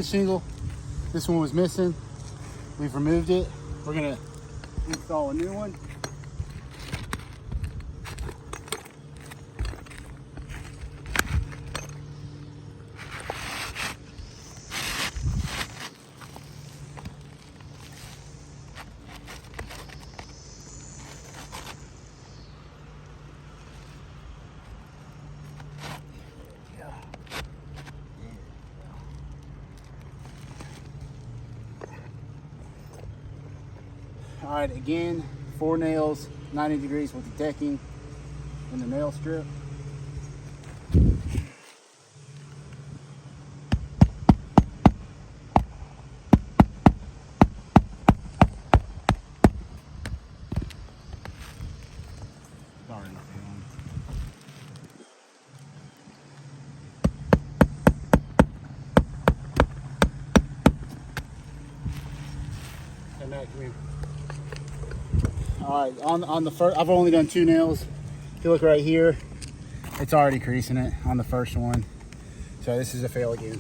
shingle. This one was missing. We've removed it. We're gonna install a new one. All right, again, 4 nails, 90 degrees with the decking and the nail strip. Sorry, come back, come here. All right, on the first, I've only done 2 nails. If you look right here, it's already creasing it on the first one. So this is a fail again.